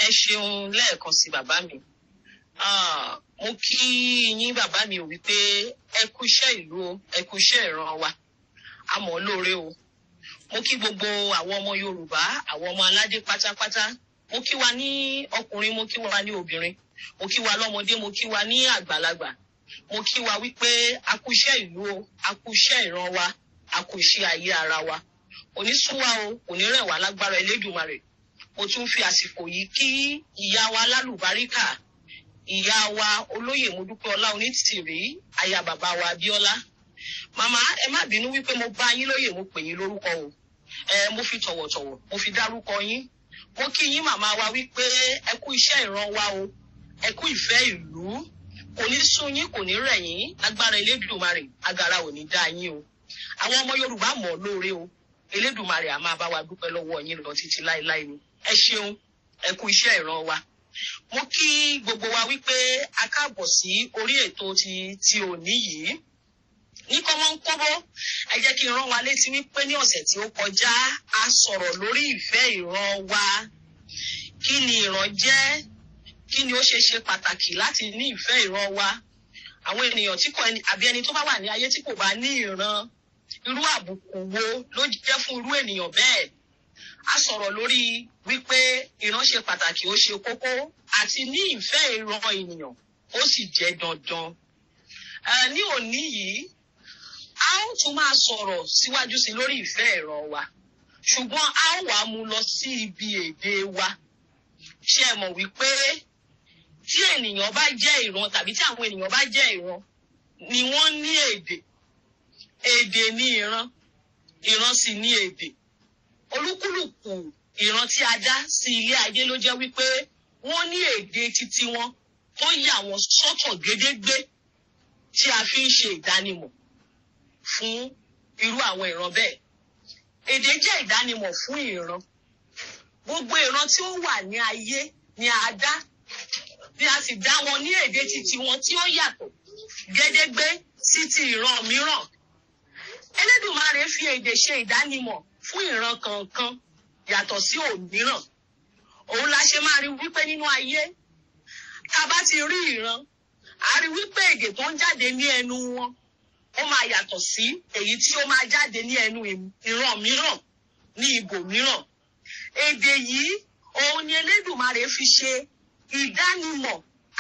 Ẹ ṣeun lẹ́ẹ̀kan sí bàbá mi. Mo kí yín bàbá mi ò wípé ẹ kú iṣẹ́ ìlú o, ẹ kú iṣẹ́ ìran wa. A mọ̀ lóore o. Mo kí gbogbo àwọn ọmọ Yorùbá, àwọn ọmọ aládé pátápátá. Mo kí wa ní ọkùnrin, mo kí wa ní obìnrin. Mo kí wa lọ́mọdé, mo kí wa ní àgbàlagbà. Mo kí wa wípé a kú iṣẹ́ ìlú o, a kú iṣẹ́ ìran wa, a kú iṣẹ́ ayé ara wa. Kò ní sú wa o, kò ní rẹ̀ wá lágbára Elédùmarè. Mo tún fi àsìkò yìí kí ìyá wa lálùbáríkà, ìyá wa olóyè Modúpẹ́ọlá Onítìrí, aya bàbá wa Abíọ́lá. Màmá ẹ má bínú wípé mo bá yín lóyè, mo pè yín lórúkọ o. Mo fi tọ̀wọ̀tọ̀wọ̀, mo fi dárúkọ yín. Mo kí yín màmá wa wípé ẹ kú iṣẹ́ ìran wa o, ẹ kú ìfẹ́ ìlú. Kò ní sú yín, kò ní rẹ̀ yín, agbára Elédùmarè, agara ò ní dá yín o. Àwọn ọmọ Yorùbá mọ̀ lóore o. Elédùmarè á máa bá wa dúpẹ́ lọ́wọ́ yín lọ títí láéláé ni. Ẹ ṣeun, ẹ kú iṣẹ́ ìran wa. Mo kí gbogbo wa wípé a káàbọ̀ sí orí ètò ti òní yìí. Ní kọ́mọ́nkọ́bọ́, ẹ jẹ́ kí n rán wa létí wípé ní ọ̀sẹ̀ tí ó kọjá a sọ̀rọ̀ lórí ìfẹ́ ìran wa. Kí ni ìran jẹ́? Kí ni ó ṣe pàtàkì láti ní ìfẹ́ ìran wa? Àwọn ènìyàn tí kò àbí ẹni tó bá wà ní ayé tí kò bá ní ìran, irú àbùkù wo ló jẹ́ fún irú ènìyàn bẹ́ẹ̀? A sọ̀rọ̀ lórí wípé ìran ṣe pàtàkì, ó ṣe kókó, àti ní ìfẹ́ ìran ènìyàn ó sì jẹ́ dandan. Ní òní yìí, a ó tún máa sọ̀rọ̀ síwájú sí lórí ìfẹ́ ìran wa, ṣùgbọ́n a ó wá mú lọ sí ibi èdè wa. Ṣé ẹ mọ̀ wípé tí ènìyàn bá jẹ́ ìran tàbí tí àwọn ènìyàn bá jẹ́ ìran ni wọ́n ní èdè. Èdè ní ìran, ìran sì ní èdè. Olúkúlùkù ìran tí a dá sí ilé ayé ló jẹ́ wípé wọ́n ní èdè títí wọn tó yà wọ́n sọ́tọ̀ gédégbé tí a fi ń ṣe ìdánimọ̀ fún irú àwọn ìran bẹ́ẹ̀. Èdè jẹ́ ìdánimọ̀ fún ìran. Gbogbo ìran tí ó wà ní ayé ni a dá, ni a sì dá wọn ní èdè títí wọn tí ó yàtọ̀ gédégbé sí ti ìran mìíràn. Elédùmarè fi èdè ṣe ìdánimọ̀ fún ìran kọ̀ọ̀kan yàtọ̀ sí òmíràn. Òun la ṣe máa rí wípé nínú ayé, tá bá ti rí ìran, a rí wípé èdè tó ń jáde ní ẹnu wọn ó máa yàtọ̀ sí èyí tí ó máa jáde ní ẹnu ìran mìíràn ní ibòmíràn. Èdè yìí òun ni Elédùmarè fi ṣe ìdánimọ̀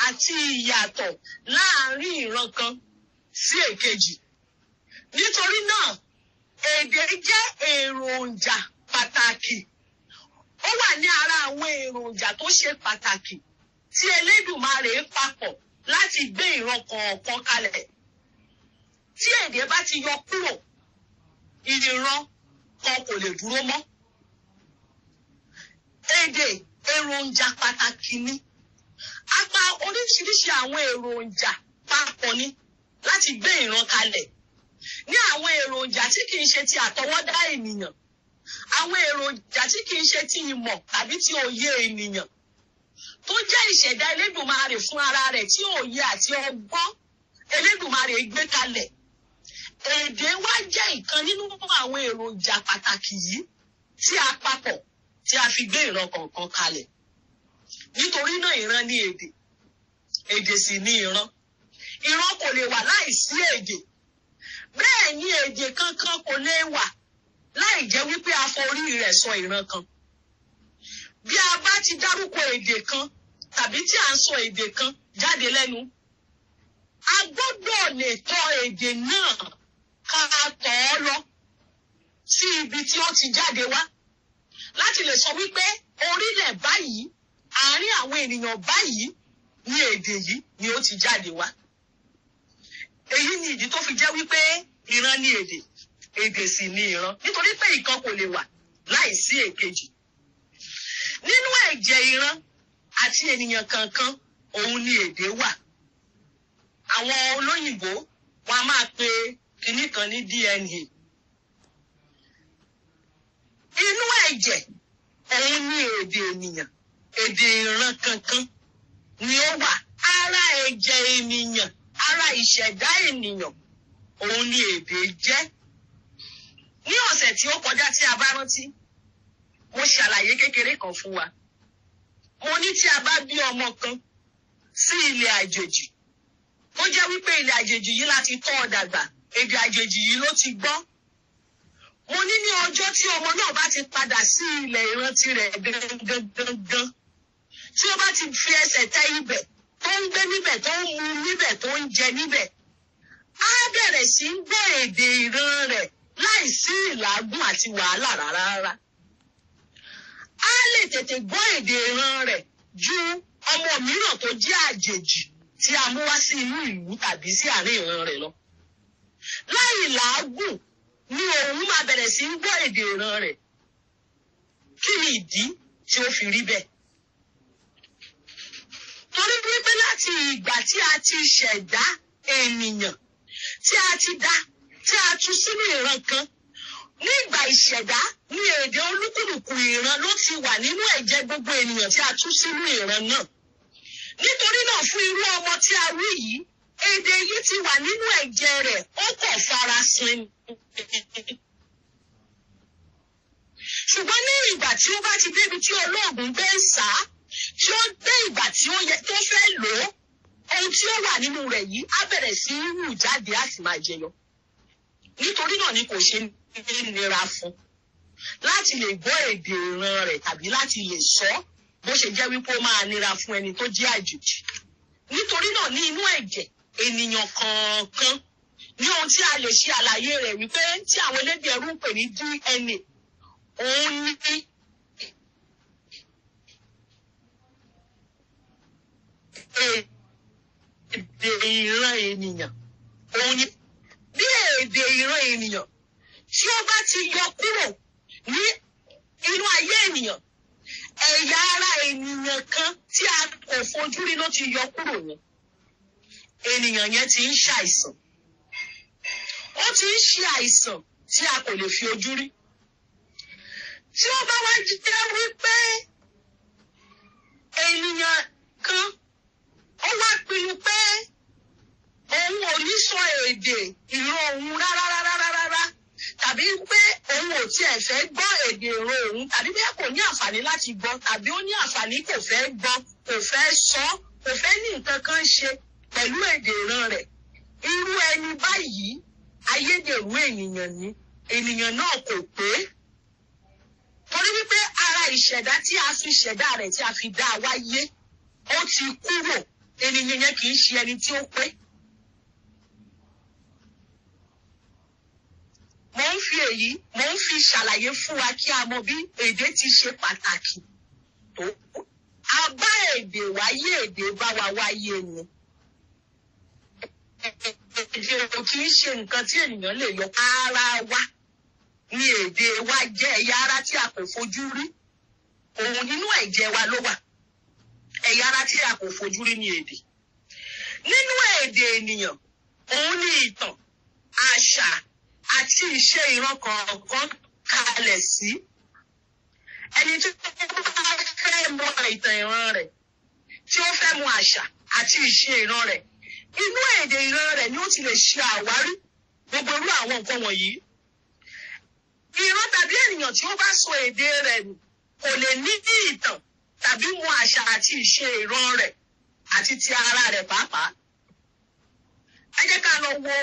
àti ìyàtọ̀ láàárín ìran kan sí èkejì. Nítorí náà, èdè jẹ́ èròjà pàtàkì. Ó wà ní ara àwọn èròjà tó ṣe pàtàkì tí Elédùmarè papọ̀ láti gbé ìran kọ̀ọ̀kan kalẹ̀. Tí èdè bá ti yọ kúrò, ìran kan kò lè dúró mọ́. Èdè èròjà pàtàkì ni. A pa oríṣiríṣi àwọn èròjà papọ̀ ni láti gbé ìran kalẹ̀. Ní àwọn èròjà tí kìí ṣe ti àtọwọ́dá ènìyàn, àwọn èròjà tí kìí ṣe ti ìmọ̀ tàbí ti òye ènìyàn, tó jẹ́ ìṣẹ̀dá Elédùmarè fún ara rẹ̀ tí òye àti ọgbọ́n Elédùmarè gbé kalẹ̀. Èdè wa jẹ́ ìkan nínú àwọn èròjà pàtàkì yìí tí a papọ̀ tí a fi gbé ìran kọ̀ọ̀kan kalẹ̀. Nítorí náà ìran ní èdè, èdè sì ní ìran. Ìran kò lè wà láìsí èdè. Bẹ́ẹ̀ ni èdè kankan kò lè wà láì jẹ́ wípé a forí rẹ̀ sọ ìran kan. Bí a bá ti dárúkọ èdè kan tàbí tí a ń sọ èdè kan jáde lẹ́nu, a gbọ́dọ̀ lè tọ́ èdè náà ká tọ̀ ọ́ lọ sí ibi tí ó ti jáde wá láti lè sọ wípé orílẹ̀ báyìí, àárín àwọn ènìyàn báyìí ní èdè yìí ni ó ti jáde wá. Èyí ni ìdí tó fi jẹ́ wípé ìran ní èdè, èdè sì ní ìran, nítorí pé ìkan kò lè wà láìsí èkejì. Nínú ẹ̀jẹ̀ ìran àti ènìyàn kankan, òun ni èdè wà. Àwọn olóyìnbó wọn a máa pe kinní kan ní DNA. Inú ẹ̀jẹ̀ òun ni èdè ènìyàn, èdè ìran kankan ni ó wà. Ara ẹ̀jẹ̀ ènìyàn, ara ìṣẹ̀dá ènìyàn, òun ni èdè jẹ́. Ní ọ̀sẹ̀ tí ó kọjá tí a bá rántí, mo ṣàlàyé kékeré kan fún wa mo ní tí a bá bí ọmọ kan sí ilẹ̀ àjèjì ó jẹ́ wípé ilẹ̀ àjèjì yìí láti tọ́ ọ dàgbà èdè àjèjì yìí ló ti gbọ́. Mo ní ọjọ́ tí ọmọ náà bá ti padà sí ilẹ̀ ìrántí rẹ̀ gangan tí ó bá ti fi ẹsẹ̀ tẹ ibẹ̀ tó ń gbé níbẹ̀ tó ń mu níbẹ̀ tó ń jẹ níbẹ̀ á bẹ̀rẹ̀ sí í gbọ́ èdè ìran rẹ̀ láì sí ìlàgùn àti wàhálà rárá. Á lè tètè gbọ́ èdè ìran rẹ̀ ju ọmọ mìíràn tó jẹ́ àjèjì tí a mú wá sí inú ìlú tàbí sí àárín ìran rẹ̀ lọ. Láì làágùn ni òun máa bẹ̀rẹ̀ sí í gbọ́ èdè ìran rẹ̀. Kí ni ìdí tí ó fi rí bẹ́ẹ̀? Torí wípé láti ìgbà tí a ti ṣẹ̀dá ènìyàn tí a ti dá tí a tú sínú ìran kan ní ìgbà ìṣẹ̀dá ní èdè olúkúlùkù ìran ló ti wà nínú ẹ̀jẹ̀ gbogbo ènìyàn tí a tú sínú ìran náà. Nítorí náà fún irú ọmọ tí a wí yìí èdè yìí ti wà nínú ẹ̀jẹ̀ rẹ̀ ó kọ̀ farasin. Ṣùgbọ́n ní ìgbà tí ó bá ti débi tí olóògùn gbé ń sá tí ó dé ìgbà tí ó yẹ tó fẹ́ lò ó ohun tí ó wà nínú rẹ̀ yìí á bẹ̀rẹ̀ sí í hù jáde á sì máa jẹyọ. Nítorí náà ni kò ṣe nira fún láti lè gbọ́ èdè ìran rẹ̀ tàbí láti lè sọ bó ṣe jẹ́ wípé ó máa nira fún ẹni tó jẹ́ àjèjì. Nítorí náà ní inú ẹ̀jẹ̀ ènìyàn kọ̀ọ̀kan ní ohun tí a lè ṣe àlàyé rẹ̀ wípé tí àwọn elédè ẹ̀rú ń pè ní DNA òun ní èdè ìran ènìyàn òun ní bí èdè ìran ènìyàn tí ó bá ti yọ kúrò ní inú ayé ènìyàn ẹ̀yà ara ènìyàn kan tí a kò fojú rí ló ti yọ kúrò yẹn ènìyàn yẹn ti ń ṣàìsàn ó ti ń ṣe àìsàn tí a kò lè fi ojú rí. Tí ó bá wá jẹ́ wípé ènìyàn kan ó wá pinnu pé òun ò ní sọ èdè ìran òun rárá tàbí pé òun ò tiẹ̀ fẹ́ gbọ́ èdè ìran òun tàbí bí kò ní àǹfààní láti gbọ́ tàbí ó ní àǹfààní kò fẹ́ gbọ́ kò fẹ́ sọ kò fẹ́ ní nǹkan kan ṣe pẹ̀lú èdè ìran rẹ̀. Irú ẹni báyìí ayédèrú ènìyàn ni ènìyàn náà kò pé. Torí wípé ara ìṣẹ̀dá tí a fi ṣẹ̀dá rẹ̀ tí a fi dá a wáyé ó ti kúrò ènìyàn yẹn kì í ṣe ẹni tí ó pé. Mo ń fi ṣàlàyé fún wa kí a mọ bí èdè ti ṣe pàtàkì tó. A bá èdè wáyé èdè bá wa wáyé ni. Èdè kì í ṣe nǹkan tí ènìyàn lè yọ ara wa. Ní èdè wa jẹ́ ẹ̀yà ara tí a kò fojú rí. Òun nínú ẹ̀jẹ̀ wa ló wà. Ẹ̀yà ara tí a kò fojú rí ní èdè. Nínú èdè ènìyàn, òun ní ìtàn, àṣà àti ìṣe ìran kọ̀ọ̀kan kalẹ̀ sí. Ẹni tí ó bá fẹ́ mọ ìtàn ìran rẹ̀, tí ó fẹ́ mọ àṣà àti ìṣe ìran rẹ̀, inú èdè ìran rẹ̀ ni ó ti lè ṣe àwárí gbogbo irú àwọn nǹkan wọ̀nyí. Ìran tàbí ènìyàn tí ó bá sọ èdè rẹ̀ nù kò lè ní ìtàn tàbí mọ àṣà àti ìṣe ìran rẹ̀ àti ti ara rẹ̀ pàápàá. Ẹ jẹ́ ká lọ wo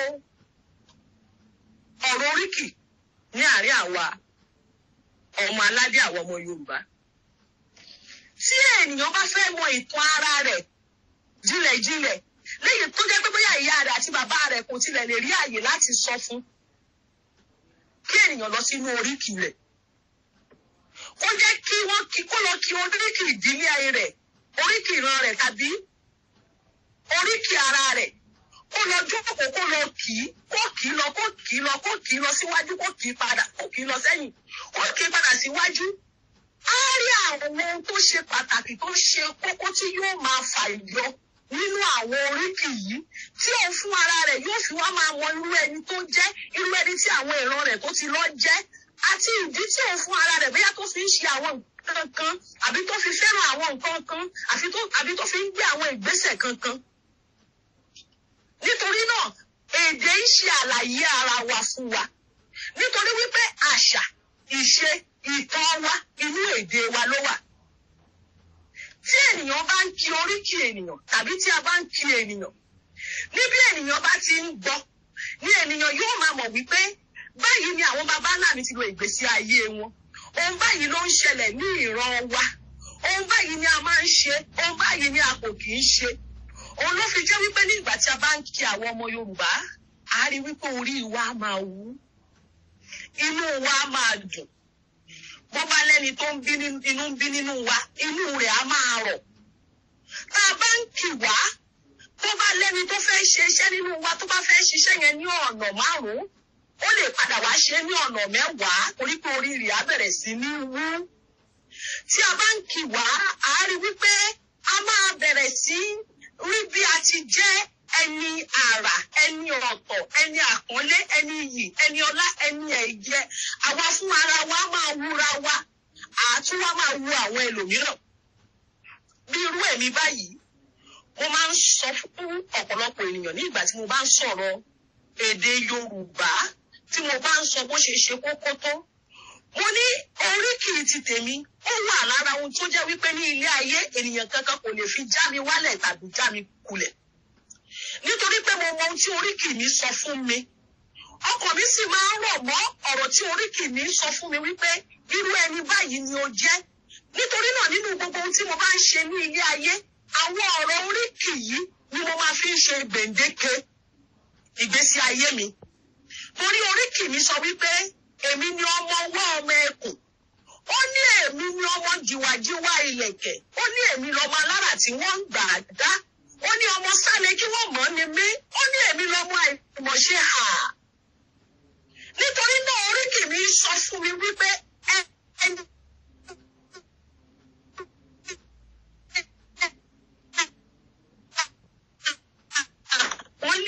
ọ̀rọ̀ oríkì ní àárín àwa ọmọ aládé àwọn ọmọ Yorùbá. Tí ènìyàn bá fẹ́ mọ ìtàn ara rẹ̀ jinlẹ̀jinlẹ̀ lẹ́yìn tó jẹ́ pé bóyá ìyá rẹ̀ àti bàbá rẹ̀ kò tilẹ̀ lè rí àyè láti sọ fún kí ènìyàn lọ sínú oríkì rẹ̀. Kó jẹ́ kó lọ kí oríkì ìdílé rẹ̀, oríkì ìran rẹ̀ tàbí oríkì ara rẹ̀. Kó lọ jókòó kó lọ kì í lọ síwájú kó kì í padà kó kì í lọ sẹ́yìn kó kì í padà síwájú. Á rí àwọn ohun tó ṣe pàtàkì tó ṣe kókó tí yóò máa fàyọ nínú àwọn oríkì yìí tí òun fún ara rẹ̀ yóò fi wá máa mọ irú ẹni tó jẹ́, irú ẹni tí àwọn ìran rẹ̀ tó ti lọ jẹ́ àti ìdí tí òun fún ara rẹ̀ bóyá tó fi ń ṣe àwọn nǹkan kan àbí tó fi fẹ́ràn àwọn nǹkan kan àbí tó fi ń gbé àwọn ìgbésẹ̀ kankan. Nítorí náà èdè ń ṣe àlàyé ara wa fún wa nítorí wípé àṣà, ìṣe, ìtàn wa inú èdè wa ló wà. Tí ènìyàn bá ń kí oríkì ènìyàn tàbí tí a bá ń kí ènìyàn, níbi ènìyàn bá ti ń gbọ́ ní ènìyàn yóò máa mọ̀ wípé báyìí ni àwọn baba ńlá mi ti lo ìgbésí ayé wọn. Ohun báyìí ló ń ṣẹlẹ̀ ní ìran wa. Ohun báyìí ni a máa ń ṣe, ohun báyìí ni a kò kì í ṣe. Òun ló fi jẹ́ wípé nígbà tí a bá ń kí àwọn ọmọ Yorùbá, a rí wípé orí wa máa wú, inú wa máa dùn. Bó bá lẹ́ni tó ń bí nínú wa, inú rẹ̀ á máa rọ̀. Tá a bá ń kì wá, tó bá lẹ́ni tó fẹ́ ṣe iṣẹ́ nínú wa, tó bá fẹ́ ṣiṣẹ́ yẹn ní ọ̀nà 5, ó lè padà wá ṣe ní ọ̀nà 10 torí pé orí rẹ̀ á bẹ̀rẹ̀ sí ní wú. Tí a bá ń kì wá, a rí wípé a máa bẹ̀rẹ̀ sí rí bí a ti jẹ́ ẹni àrà, ẹni ọ̀tọ̀, ẹni àpọ́nlé, ẹni iyì, ẹni ọlá, ẹni ẹ̀yẹ. Àwa fún ara wa máa wúra wa, àtún wa máa wu àwọn ẹlòmíràn. Bí irú èmi báyìí, mo máa ń sọ fún ọ̀pọ̀lọpọ̀ ènìyàn ní ìgbà tí mo bá ń sọ̀rọ̀ èdè Yorùbá, tí mo bá ń sọ bó ṣe ṣe kókó tó. Mo ní oríkì ti tèmi, ó wà lára ohun tó jẹ́ wípé ní ilé ayé ènìyàn kankan kò lè fi já mi wálẹ̀ tàbí já mi kulẹ̀. Nítorí pé mo mọ ohun tí oríkì mi sọ fún mi. Ọkàn mi sì máa ń rọ̀ mọ́ ọ̀rọ̀ tí oríkì mi sọ fún mi wípé irú ẹni báyìí ni ó jẹ́. Nítorí náà nínú gbogbo ohun tí mo bá ń ṣe ní ilé ayé, àwọn ọ̀rọ̀ oríkì yìí ni mo máa fi ń ṣe gbèǹdéke ìgbésí ayé mi. Torí oríkì mi sọ wípé èmi ni ọmọ ọwọ́ ọmọ ẹkùn. Ó ní èmi ni ọmọ jìwàjìwà ìlẹ̀kẹ̀. Ó ní èmi lọmọ alára tí wọ́n ń gbà dá. Ó ní ọmọ sálẹ̀ kí wọ́n mọ̀ ni mí. Ó ní èmi lọmọ àìmọ̀ṣe hà. Nítorí náà oríkì mi sọ fún mi wípé ẹni wọ́n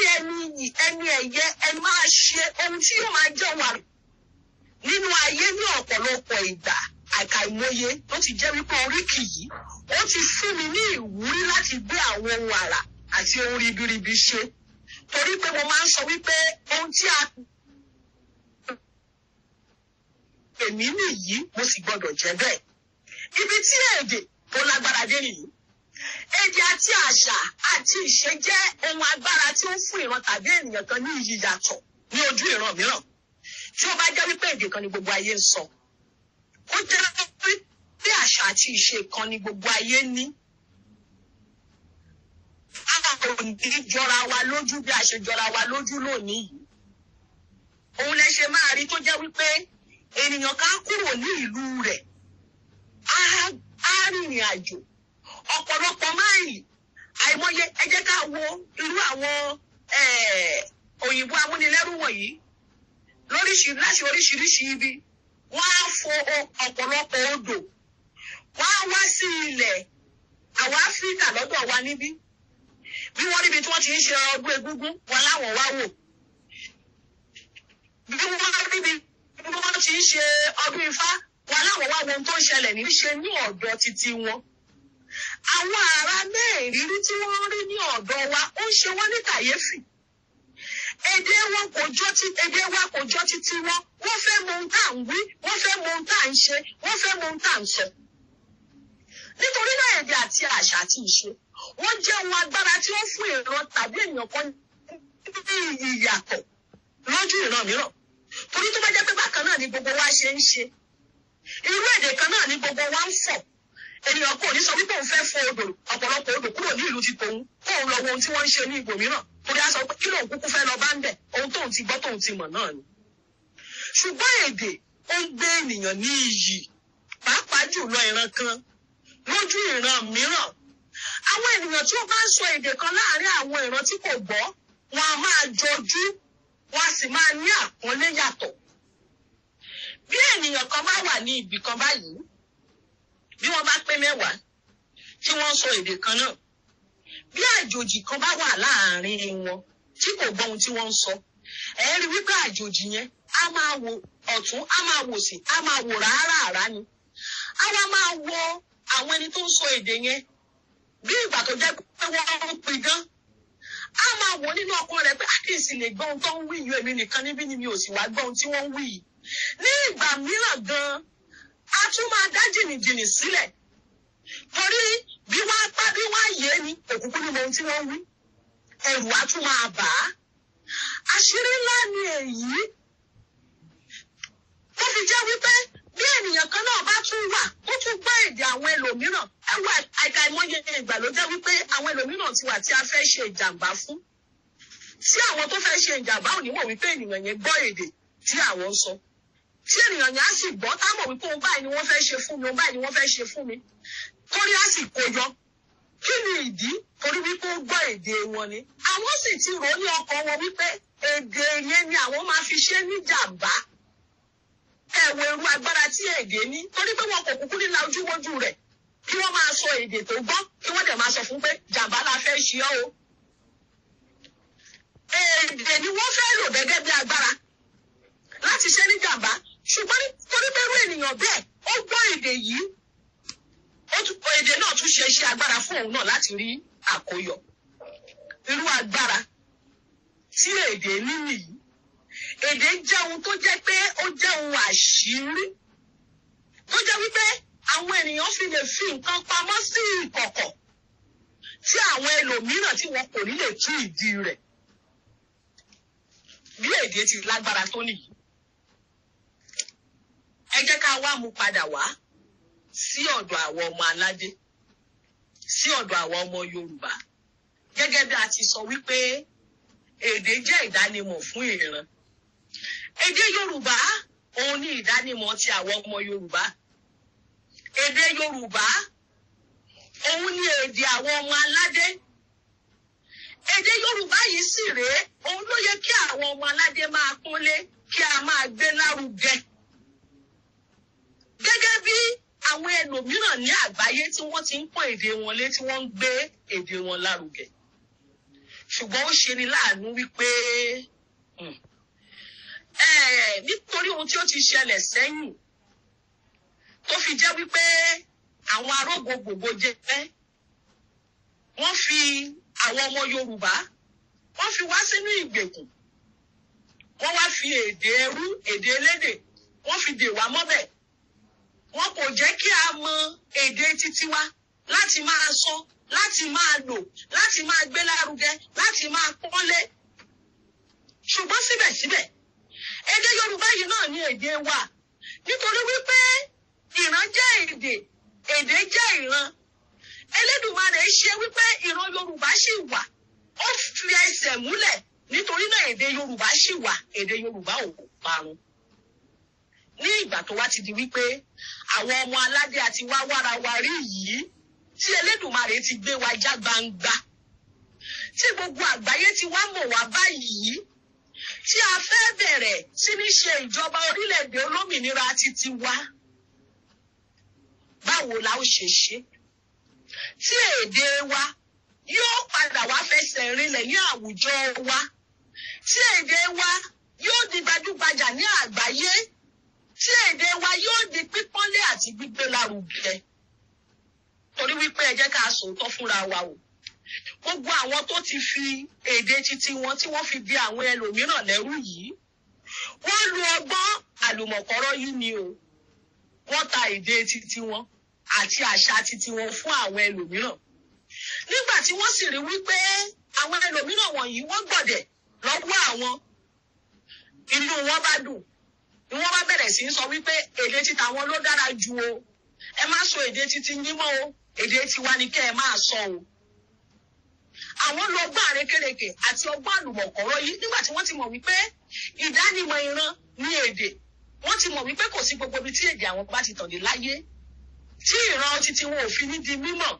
ní ẹni ẹ̀yẹ ẹ máa ṣe ohun tí yóò máa jẹ́ wà nínú ayé ní ọ̀pọ̀lọpọ̀ ìgbà. Àkàìmọye tó ti jẹ́ wípé oríkì yìí ó ti fún mi ní ìwúrí láti gbé àwọn ohun àrà àti ohun ribiribi ṣe. Torí pé mo máa ń sọ wípé ohun tí a pè mí nìyí mo sì gbọdọ̀ jẹ́ bẹ́ẹ̀. Ibi tí èdè tó lágbára dé nìyí. Èdè àti àṣà àti ìṣe jẹ́ ohun agbára tí ó fún ìran tàbí ènìyàn kan ní iyì yàtọ̀ ní ojú ìran mìíràn. Tí ó bá jẹ́ wípé èdè kan ni gbogbo ayé ń sọ, ó jẹ́ wípé àṣà àti ìṣe kan ni gbogbo ayé ní. A ò ní jọra wa lójú bí a ṣe jọra wa lójú lónìí yìí. Òun lẹ ṣe máa rí tó jẹ́ wípé ènìyàn kan kúrò ní ìlú rẹ̀, á rìnrìn àjò ọ̀pọ̀lọpọ̀ máìlì. Àìmọye ẹ jẹ́ ká wo irú àwọn òyìnbó amúnilẹ́rú wọ̀nyí láti oríṣiríṣi ibi. Wọ́n á fo ọ̀pọ̀lọpọ̀ odò, wọ́n á wá sí ilẹ̀ àwọn Áfíríkà lọ́dọ̀ wa níbí. Bí wọ́n níbi tí wọ́n ti ń ṣe ọdún egúngún, wọn láwọn wá wò. Bí wọ́n níbi tí wọ́n ti ń ṣe ọdún Ifá, wọn láwọn wá wo ohun tó ń ṣẹlẹ̀ níṣe ní ọ̀dọ̀ títí wọn. Àwọn ará mẹ́rìírí tí wọ́n rí ní ọ̀dọ̀ wa ó ń ṣe wọ́n ní kàyéfì. Èdè wa kò jọ títí wọn. Wọ́n fẹ́ mọ ohun tá à ń wí, wọ́n fẹ́ mọ ohun tá à ń ṣe, wọ́n fẹ́ mọ ohun tá à ń sọ. Nítorí náà èdè àti àṣà àti ìṣe, wọ́n jẹ́ ohun agbára tí ó fún ìran tàbí ènìyàn kan ní ìyàtọ̀ lójú ìran mìíràn. Torí tó bá jẹ́ pé bákan náà ni gbogbo wa ṣe ń ṣe, irú èdè kan náà ni gbogbo wa ń fọ̀. Ènìyàn kò ní sọ wípé òun fẹ́ fọ ọ̀pọ̀lọpọ̀ odò kúrò ní ìlú ti tòun, kóun lọ wo ohun tí wọ́n ń ṣe ní ibòmíràn. Torí a sọ pé kí lóun kúkú fẹ́ lọ bá ń bẹ̀, ohun tóun ti gbọ́ tóun ti mọ̀ náà ni. Ṣùgbọ́n èdè ó ń gbé ènìyàn ní iyì, pàápàá jùlọ ìran kan lójú ìran mìíràn. Àwọn ènìyàn tí ó bá ń sọ èdè kan láàárín àwọn ìran tí kò gbọ́, wọn a máa jọjú, wọn a sì máa ní àpọ́nlé yàtọ̀. Bí ènìyàn kan bá wà ní ibì kan báyìí, bí wọ́n bá pé 10 tí wọ́n sọ èdè kan náà, bí àjòjì kan bá wà láàárín wọn tí kò gbọ́ ohun tí wọ́n ń sọ, ẹ rí wípé àjòjì yẹn á máa wo ọ̀tún, á máa wò sí, á máa wò rárá ni. Á wá máa wo àwọn ẹni tó ń sọ èdè yẹn bí ìgbà tó jẹ́ pé wọ́n ń pidán. Á máa wò nínú ọkàn rẹ̀ pé àkíyèsí lè gbọ́ ohun tó ń wí yìí, èmi nìkan níbí ni mi ò sì wá gbọ́ ohun tí wọ́n ń wí yìí. Ní ìgbà mìíràn gan-an, a tún máa dá jìnnìjìnnì sílẹ̀. Torí bí wọ́n kúkú ní ohun tí wọ́n wí ẹ̀rù á tún máa bà á. Àṣírí ńlá ni èyí tó fi jẹ́ wípé bí ènìyàn kan náà bá tún wà ó tún gbọ́ èdè àwọn ẹlòmíràn ẹwà àìkàìmọye ìgbà ló jẹ́ wípé àwọn ẹlòmíràn ti wà tí a fẹ́ ṣe ìjàmbá fún tí àwọn tó fẹ́ ṣe ìjàmbá ò ní mọ̀ wípé ènìyàn yẹn gbọ́ èdè tí àwọn ń sọ tí ènìyàn yẹn á sì gbọ́ tá mọ̀ wípé òun báyìí ni wọ́n fẹ́ ṣe fún mi òun báyìí ni wọ́n fẹ́ ṣe fún mi torí á sì kó yọ kí ni ìdí torí wípé ó gbọ́ èdè wọn ni àwọn sì ti rò ní ọkàn wọn wípé èdè yẹn ni àwọn máa fi ṣe ní jàmbá ẹ̀wọ̀ irú agbára tí èdè ní torí pé wọn kò kúkú ní la ojúwójú rẹ̀ kí wọ́n máa sọ èdè tó gbọ́ kí wọ́n dẹ̀ máa sọ fún pé jàmbá la fẹ́ ṣe ọ́ o èdè ni wọ́n fẹ́ lò gẹ́gẹ́ bí agbára láti ṣe ní jàmbá ṣùgbọ́n torí pé irú ènìyàn bẹ́ẹ̀ ó gbọ́ èdè yìí èdè náà tún ṣe iṣẹ́ agbára fún òun náà láti rí àkóyọ irú agbára tí èdè ní nìyí èdè jẹ́ ohun tó jẹ́ pé ó jẹ́ ohun àṣírí tó jẹ́ wípé àwọn ènìyàn fi lè fi nǹkan pamọ́ sí ìkọ̀kọ̀ tí àwọn ẹlòmíràn tí wọn kò ní lè tú ìdí rẹ̀ bí èdè ti lágbára tó nìyí ẹ jẹ́ ká wá mú padà wá sí ọ̀dọ̀ àwọn ọmọ aládé sí ọ̀dọ̀ àwọn ọmọ Yorùbá gẹ́gẹ́ bí a ti sọ wípé èdè jẹ́ ìdánimọ̀ fún ìran èdè Yorùbá òun ni ìdánimọ̀ ti àwọn ọmọ Yorùbá èdè Yorùbá òun ni èdè àwọn ọmọ aládé èdè Yorùbá yìí sì rèé òun ló yẹ kí àwọn ọmọ aládé máa pọ́nlé kí a máa gbé lárugẹ gẹ́gẹ́ bí àwọn ẹlòmíràn ní àgbáyé tí wọ́n ti ń pọ́n èdè wọn lé tí wọ́n ń gbé èdè wọn lárugẹ ṣùgbọ́n ó ṣe ni láàánú wípé nítorí ohun tí ó ti ṣẹlẹ̀ sẹ́yìn tó fi jẹ́ wípé àwọn arógo gbogbo jẹ́ wọ́n fi àwọn ọmọ Yorùbá wọ́n fi wá sínú ìgbèkùn wọ́n wá fi èdè ẹrú èdè elédè wọ́n fi dè wá mọ́bẹ̀ wọn kò jẹ́ kí a mọ èdè títí wa láti máa sọ láti máa lò láti máa gbé lárugẹ láti máa pọ́nlé ṣùgbọ́n síbẹ̀síbẹ̀ èdè Yorùbá yìí náà ní èdè wa nítorí wípé ìran jẹ́ èdè èdè jẹ́ ìran Elédùmarè ṣe wípé ìran Yorùbá ṣì wà ó fi ẹsẹ̀ múlẹ̀ nítorí náà èdè Yorùbá ṣì wà èdè Yorùbá ò parun ní ìgbà tó wá ti di wípé àwọn ọmọ aládé àti wá wára wa rí yìí tí Elédùmarè ti gbé wa já gbangba tí gbogbo àgbáyé ti wá mọ̀ wá báyìí tí a fẹ́ bẹ̀rẹ̀ sí ní ṣe ìjọba orílẹ̀-èdè olómìnira títí wa báwo la ó ṣe ṣe tí èdè wa yóò padà wá fẹsẹ̀ rinlẹ̀ ní àwùjọ wa tí èdè wa yóò di gbajúgbajà ní àgbáyé tí èdè wa yóò di pípọ́nlé àti gbígbé lárugẹ torí wípé ẹ jẹ́ ká sòótọ́ fúnra wa o gbogbo àwọn tó ti fi èdè títí wọn tí wọ́n fi di àwọn ẹlòmíràn lẹ́rú yìí wọ́n lu ọgbọ́n àlùmọ̀kọ́rọ́ yìí ni o wọ́n ta èdè títí wọn àti àṣà títí wọn fún àwọn ẹlòmíràn nígbà tí wọ́n sì rí wípé àwọn ẹlòmíràn wọ̀nyí wọ́n gbọ̀dẹ̀ lọ́wọ́ àwọn inú wọn bá dùn ni wọ́n bá bẹ̀rẹ̀ sí í sọ wípé èdè títa wọn ló dára jù o ẹ má sọ èdè títí yín mọ́ o èdè tiwa ni kẹ́ ẹ máa sọ o àwọn lo ọgbọ́n àrékérekè àti ọgbọ́n àlùmọ̀kọ́rọ́ yìí nígbà tí wọ́n ti mọ̀ wípé ìdánimọ̀ ìran ní èdè wọ́n ti mọ̀ wípé kò sí gbogbo ibi tí èdè àwọn bá ti tàn dé láyé tí ìran títí wọn ò fi ní di mímọ̀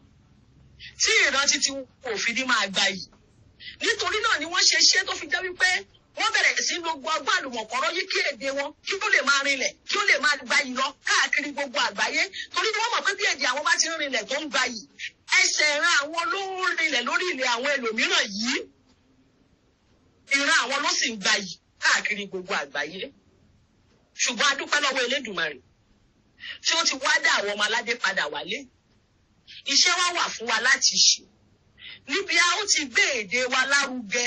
tí ìran títí wọn ò fi ní máa gbayì nítorí náà ni wọ́n ṣe ṣe tó fi jẹ́ wípé wọ́n bẹ̀rẹ̀ sí gbogbo ọgbọ́n àlùmọ̀kọ́rọ́ yìí kí èdè wọn kí ó lè máa rinlẹ̀ kí ó lè máa gbayì lọ káàkiri gbogbo àgbáyé torí wọ́n mọ̀ pé bí èdè àwọn bá ti ń rinlẹ̀ tó ń gbayì ẹsẹ̀ ìran àwọn ló ń rinlẹ̀ lórí ilẹ̀ àwọn ẹlòmíràn yìí ìran àwọn ló sì ń gbayì káàkiri gbogbo àgbáyé ṣùgbọ́n a dúpẹ́ lọ́wọ́ Elédùmarè tí ó ti wá dá àwọn ọmọ aládé padà wálé iṣẹ́ wa wà fún wa láti ṣe níbi a ó ti gbé èdè wa lárugẹ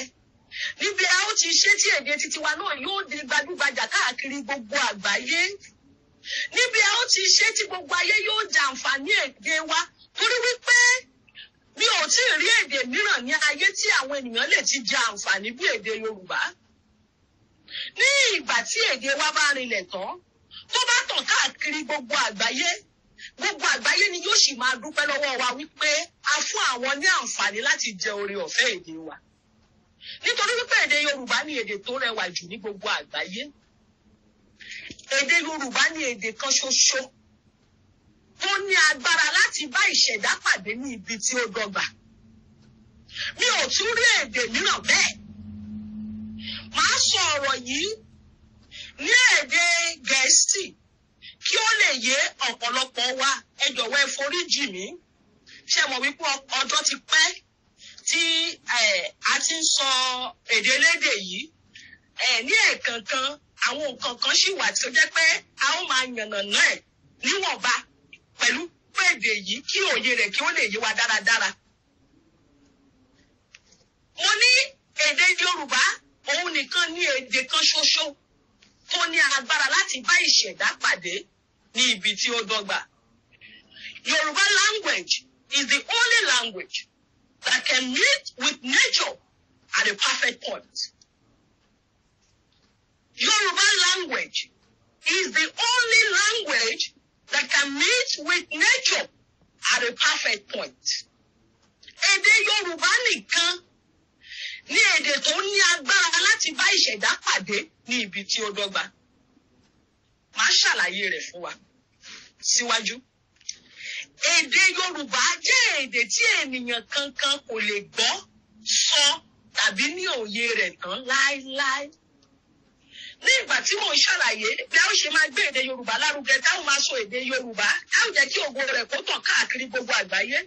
níbi a ó ti ṣe tí èdè títí wa náà yóò di gbajúgbajà káàkiri gbogbo àgbáyé níbi a ó ti ṣe tí gbogbo ayé yóò jàǹfààní èdè wa torí wípé mi ò tí ì rí èdè ní ayé tí àwọn ènìyàn lè ti jẹ àǹfààní bí èdè Yorùbá. Ní ìgbà tí èdè wa bá rinlẹ̀ tán, tó bá tàn káàkiri gbogbo àgbáyé ni yóò sì máa dúpẹ́ lọ́wọ́ wa wípé a fún àwọn ní àǹfààní láti jẹ oore ọ̀fẹ́ èdè wa. Nítorí wípé èdè Yorùbá ni èdè tó rẹwà jù ní gbogbo àgbáyé. Èdè Yorùbá ni èdè kan ṣoṣo tó ní agbára láti bá ìṣẹ̀dá pàdé ní ibi tí ó dọ́gba. Mi ò tún rí èdè mìíràn bẹ́ẹ̀. Màá sọ ọ̀rọ̀ yìí ní èdè Gẹ̀ẹ́sì kí ó lè yé ọ̀pọ̀lọpọ̀ wa. Ẹ jọ̀wọ́ ẹ foríjì mí. Ṣé mọ̀ wípé ọjọ́ ti pẹ́ tí a ti ń sọ èdè elédè yìí? Ní ẹ̀ẹ̀kankan àwọn nǹkan kan ṣì wà tí ó jẹ́ pé a ó máa yànnàná ẹ̀ níwọ̀nba pẹ̀lú èdè yìí kí òye rẹ̀ kí ó lè yé wa dáradára. Mo ní èdè Yorùbá òun nìkan ní èdè kan ṣoṣo tó ní agbára láti bá ìṣẹ̀dá pàdé ní ibi tí ó dọ́gba. Yoruba language is the only language that can meet with nature at a perfect point. Yoruba language is the only language that can meet with nature at a perfect point. Èdè Yorùbá nìkan ní èdè tó ní agbára láti bá ìṣẹ̀dá pàdé ní ibi tí ó dọ́gba. Màá ṣàlàyé rẹ̀ fún wa síwájú. Èdè Yorùbá jẹ́ èdè tí ènìyàn kankan kò lè gbọ́, sọ tàbí ní òye rẹ̀ tán láéláé. Ní ìgbà tí mò ń ṣàlàyé bí a ó ṣe máa gbé èdè Yorùbá lárugẹ, táwọn máa sọ èdè Yorùbá, táwọn jẹ́ kí ògo rẹ̀ kó tàn káàkiri gbogbo àgbáyé.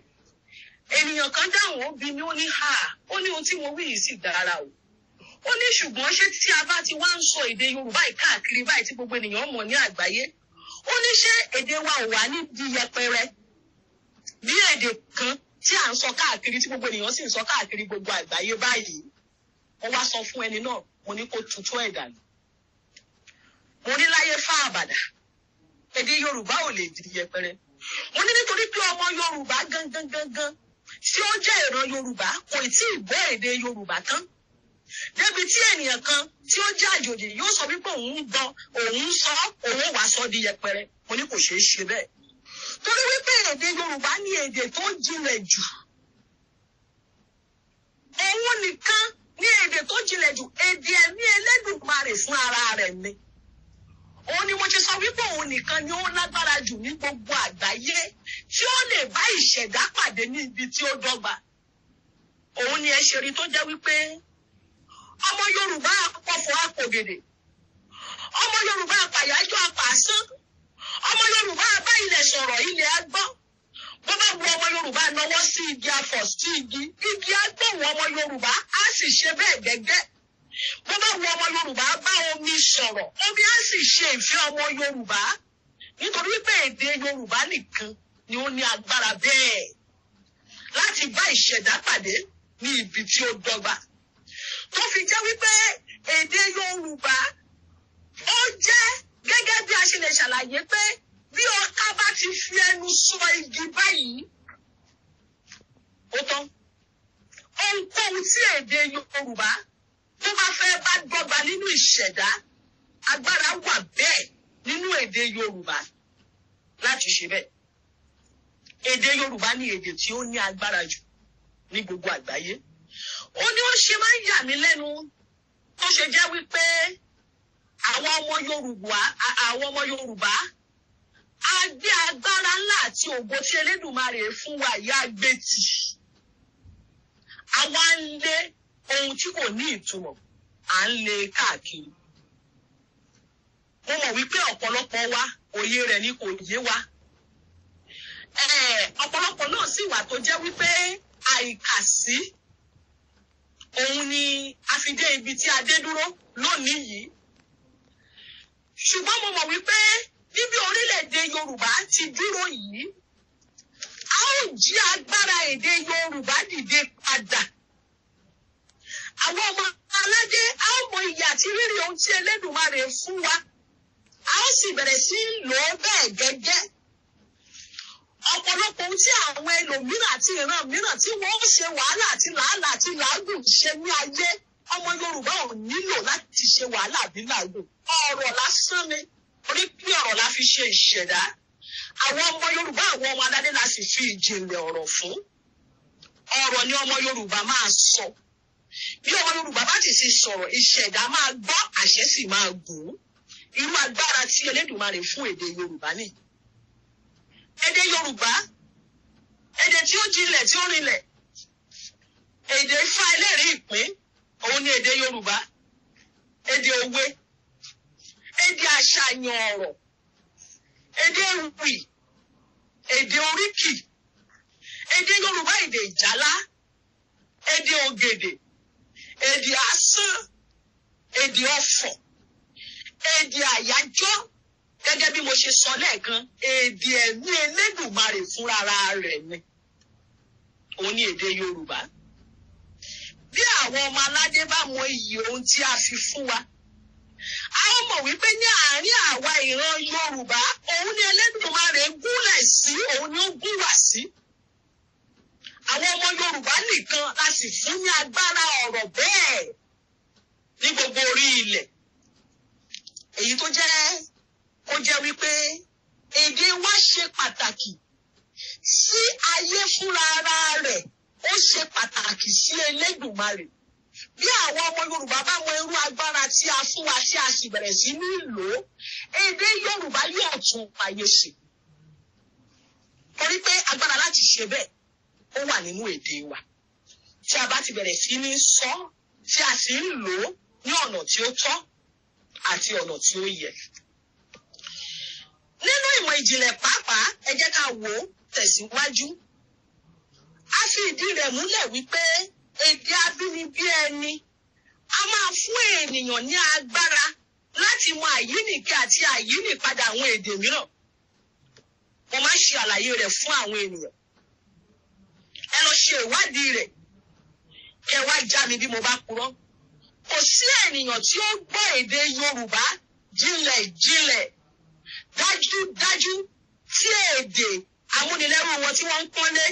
Ènìyàn kan dáhùn ó bi mí, ó ní ó ní ohun tí mo wí yìí sì dára o. Ó ní ṣùgbọ́n ṣé tí a bá ti wá ń sọ èdè Yorùbá yìí káàkiri báyìí tí gbogbo ènìyàn mọ̀ ní àgbáyé, ó ní ṣé èdè wa ò wá ní di yẹpẹrẹ bí èdè kan tí à ń sọ káàkiri tí gbogbo ènìyàn sì ń sọ káàkiri gbogbo àgbáyé báyìí. Wọ́n wá sọ fún ẹni náà, mo ní kó tutù ẹ̀ dànù. Mo ní láyé fá àbàdà, èdè Yorùbá ò lè di yẹpẹrẹ. Mo ní nítorí pé ọmọ Yorùbá gangan tí ó jẹ́ ìran Yorùbá kò tí ì gbọ́ èdè Yorùbá tán. Débi tí ènìyàn kan tí ó jẹ́ àjòjì yóò sọ wípé òun ń gbọ́, òun ń sọ, òun wá sọ di yẹpẹrẹ. Mo ní kò ṣeé ṣe bẹ́ẹ̀. Torí wípé èdè Yorùbá ní èdè tó jinlẹ̀ jù. Òun nìkan ní èdè tó jinlẹ̀ jù. Èdè ẹ̀mí Elédùmarè fún ara rẹ̀ ni. Òun ni mo ṣe sọ wípé òun nìkan ni ó lágbára jù ní gbogbo àgbáyé tí ó lè bá ìṣẹ̀dá pàdé ní ibi tí ó dọ́gba. Òun ni ẹ ṣe rí tó jẹ́ wípé ọmọ Yorùbá àpọ̀fọ̀ àpògèdè, ọmọ Yorùbá àpàyájọ́ àpàsán, ọmọ Yorùbá bá ilẹ̀ sọ̀rọ̀ ilẹ̀ agbọ́. Bó bá wu ọmọ Yorùbá náwó sí igi afọ̀ sí igi agbóhùn ọmọ Yorùbá á sì ṣe bẹ́ẹ̀ gẹ́gẹ́. Bó bá wu ọmọ Yorùbá bá omi sọ̀rọ̀, omi á sì ṣe ìfẹ́ ọmọ Yorùbá. Nítorí wípé èdè Yorùbá nìkan ni ó ní agbára bẹ́ẹ̀ láti bá ìṣẹ̀dá pàdé ní ibi tí ó dọ́gba. Tó fi jẹ́ wípé èdè Yorùbá ó jẹ́ gẹ́gẹ́ bí a ṣe lè ṣàlàyé pé bí ọká bá ti fi ẹnu sọ igi báyìí, ó tán. Ohunkóhun tí èdè Yorùbá tó bá fẹ́ bá dọ́gba nínú ìṣẹ̀dá, agbára wà bẹ́ẹ̀ nínú èdè Yorùbá láti ṣe bẹ́ẹ̀. Èdè Yorùbá ni èdè tí ó ní agbára jù ní gbogbo àgbáyé. Ó ní ó ṣe máa ń yà mí lẹ́nu tó ṣe jẹ́ wípé àwọn ọmọ Yorùbá a gbé agbára ńlá àti ògo tí Elédùmarè fún wa yá gbé tì. Àwa ń lé ohun tí kò ní ìtumọ̀, à ń lé káàkiri. Mo mọ̀ wípé ọ̀pọ̀lọpọ̀ wa òye rẹ̀ ni kò yé wa. Ọ̀pọ̀lọpọ̀ náà sì wà tó jẹ́ wípé àìkàsí òun ni a fi dé ibi tí a dé dúró lónìí yìí. Ṣùgbọ́n mo mọ̀ wípé níbi orílẹ̀-èdè Yorùbá ti dúró yìí, a ó jí agbára èdè Yorùbá dìde padà. Àwọn ọmọ aládé a ó mọ iyì àti rírì ohun tí Elédùmarè fún wa. A ó sì bẹ̀rẹ̀ sí lò ó bẹ́ẹ̀ gẹ́gẹ́. ọ̀pọ̀lọpọ̀ ohun tí àwọn ẹlòmíràn àti ìran mìíràn tí wọ́n ṣe wàhálà àti làálàá àti làágùn ṣe ní ayé, ọmọ Yorùbá ò nílò láti ṣe wàhálà àbí làágùn. Ọ̀rọ̀ lásán ni, orí pé ọ̀rọ̀ la fi ṣe ìṣẹ̀dá. Àwọn ọmọ Yorùbá, àwọn ọmọ aládé la sì fi ìjìnlẹ̀ ọ̀rọ̀ fún. Ọ̀rọ̀ ni ọmọ Yorùbá máa sọ. Bí ọmọ Yorùbá bá ti sì sọ̀rọ̀, ìṣẹ̀dá máa gbọ́, àṣẹ sì máa gùn. Irú agbára tí Elédùmarè fún èdè Yorùbá ni. Èdè Yorùbá, èdè tí ó jinlẹ̀ tí ó rinlẹ̀, èdè Ifá ẹlẹ́rìí ìpín, òun ni èdè Yorùbá. Èdè òwe, èdè àṣàyàn ọ̀rọ̀, èdè ewì, èdè oríkì, èdè Yorùbá, èdè ìjálá, èdè ògèdè, èdè asán, èdè ọ̀fọ̀, èdè àyájọ́, gẹ́gẹ́ bí mo ṣe sọ lẹ́ẹ̀kan, èdè ẹ̀mí Elédùmarè fúnra rẹ̀ ni. Òun ni èdè Yorùbá. Bí àwọn ọmọ aládé bá mọ iyì ohun tí a fi fún wa, a ó mọ̀ wípé ní àárín àwa ìran Yorùbá, òun ni Elédùmarè gúnlẹ̀ sí, òun ni ó gún wá sí. Àwọn ọmọ Yorùbá nìkan la sì fún ní agbára ọ̀rọ̀ bẹ́ẹ̀ ní gbogbo orí ilẹ̀. Èyí tó jẹ́ kó jẹ́ wípé èdè wa ṣe pàtàkì sí ayé fúnra ara rẹ̀, ó ṣe pàtàkì sí Elédùmarè. Bí àwọn ọmọ Yorùbá bá mọ irú agbára tí a fún wa tí a sì bẹ̀rẹ̀ sí ní lò ó, èdè Yorùbá yóò tún ayé ṣe. Torí pé agbára láti ṣe bẹ́ẹ̀ ó wà nínú èdè wa. Tí a bá ti bẹ̀rẹ̀ sí ní sọ, tí a sì ń lò ó ní ọ̀nà tí ó tọ́ àti ọ̀nà tí ó yẹ. Nínú ìmọ̀ ìjìnlẹ̀ pàápàá, ẹ jẹ́ ká wò ó tẹ̀síwájú. A fi ìdí rẹ̀ múlẹ̀ wípé èdè abínibí ẹni a máa fún ènìyàn ní agbára láti mọ àyínìke àti àyínìpadà àwọn èdè mìíràn. Mo máa ń ṣe àlàyé rẹ̀ fún àwọn ènìyàn. Ẹ lọ ṣe ìwádìí rẹ̀, kẹ wá já mi bí mo bá purọ́. Kò sí ènìyàn tí ó gbọ́ èdè Yorùbá jinlẹ̀ dájúdájú tí èdè amúnilẹ́rú wọn tí wọ́n ń pọ́nlé,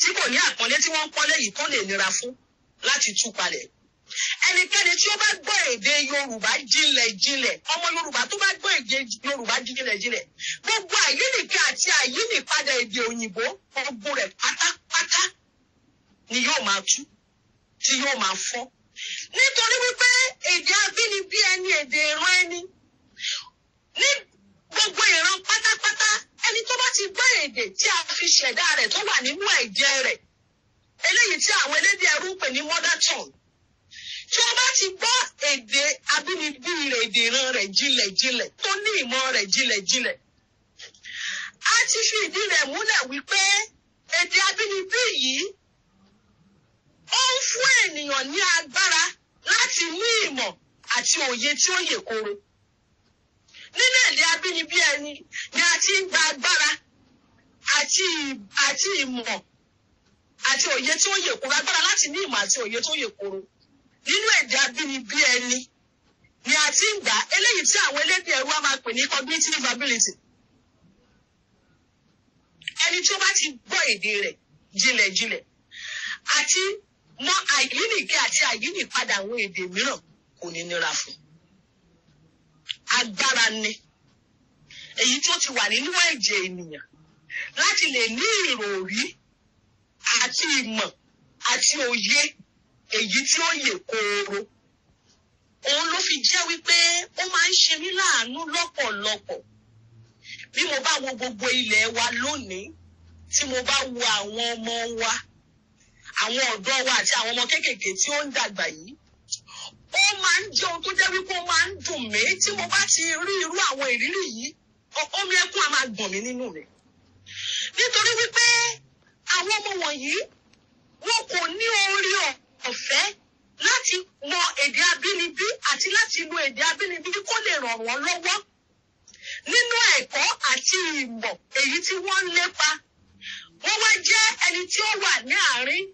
tí kò ní àpọ́nlé tí wọ́n ń pọ́nlé yìí tó lè nira fún láti tú palẹ̀. Ẹnikẹ́ni tí ó bá gbọ́ èdè Yorùbá jinlẹ̀, ọmọ Yorùbá tó bá gbọ́ èdè Yorùbá jinlẹ̀, gbogbo àyínìke àti àyínìpadà èdè òyìnbó, gbogbo rẹ̀ pátápátá ni yóò máa tú, tí yóò máa fọ́. Nítorí wípé èdè abínibí ẹni, èdè ìran ẹni, ní gbogbo ìran pátápátá, ẹni tó bá ti gbọ́ èdè tí a fi ṣẹ̀dá rẹ̀ tó wà nínú ẹ̀jẹ̀ rẹ̀, eléyìí tí àwọn elédè ẹrú ń pè ní mother tongue, tí ó bá ti gbọ́ èdè abínibí rẹ̀, èdè ìran rẹ̀ jinlẹ̀, tó ní ìmọ̀ rẹ̀ jinlẹ̀, a ti fi ìdí rẹ̀ múlẹ̀ wípé èdè abínibí yìí ó ń fún ènìyàn ní agbára láti ní ìmọ̀ àti òye tí ó yè kooro. Nínú èdè abínibí ẹni ni a ti ń gba agbára àti ìmọ̀ àti òye tí ó yè kooro, agbára láti ní ìmọ̀ àti òye tó yè kooro. Nínú èdè abínibí ẹni ni a ti ń gbà eléyìí tí àwọn elédè ẹrú á máa pè ní cognitive ability. Ẹni tí ó bá ti gbọ́ èdè rẹ̀ jinlẹ̀ àti mọ àyínìke àti àyínìpadà àwọn èdè mìíràn kò ní nira fún. Agbára ni èyí tó ti wà nínú ẹ̀jẹ̀ ènìyàn láti lè ní ìròrí àti ìmọ̀ àti òye èyí tí ó yè kooro. Òun ló fi jẹ́ wípé ó máa ń ṣe mí láàánú lọ́pọ̀lọpọ̀ bí mo bá wo gbogbo ilẹ̀ wa lónìí, tí mo bá wo àwọn ọmọ wa, àwọn ọ̀dọ́ wa àti àwọn ọmọ kéékèèké tí ó ń dàgbà yìí. Ó máa ń jẹ́ ohun tó jẹ́ wípé ó máa ń dùn mí tí mo bá ti rí irú àwọn ìrírí yìí, omi ẹkún á máa gbọ̀n mí nínú mi. Nítorí wípé àwọn ọmọ wọ̀nyí wọn kò ní orí ọ̀fẹ́ láti mọ èdè abínibí àti láti lo èdè abínibí kó lè ràn wọ́n lọ́wọ́ nínú ẹ̀kọ́ àti ìmọ̀ èyí tí wọ́n ń lépa. Wọ́n wá jẹ́ ẹni tí ó wà ní àárín,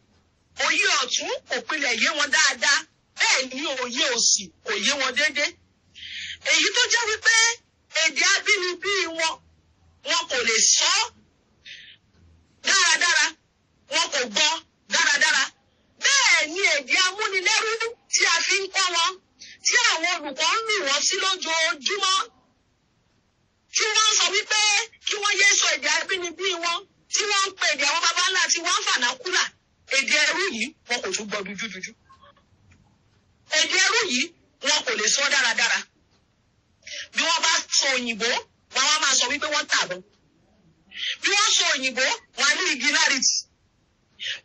òye ọ̀tún kò pilẹ̀ yé wọn dáadáa, bẹ́ẹ̀ ni òye òsì kò yé wọn déédé. Èyí tó jẹ́ wípé èdè abínibí wọn kò lè sọ dáradára wọn kò gbọ́ dáradára. Bẹ́ẹ̀ ni èdè amúnilẹ́rú tí a fi ń kọ́ wọn, tí àwọn olùkọ́ ń lù wọ́n sí lójoojúmọ́, tí wọ́n sọ wípé kí wọ́n yé sọ èdè abínibí wọn, tí wọ́n ń pè èdè àwọn baba ńlá tí wọ́n ń fànákúlà. Èdè ẹrú yìí wọn kò tún gbọ́ dúdúdúdú. Èdè ẹrú yìí wọn kò lè sọ dáradára. Bí wọ́n bá sọ òyìnbó, wọn á máa sọ wípé wọ́n tàbọ̀. Bí wọ́n sọ òyìnbó, wọn á ní regularity.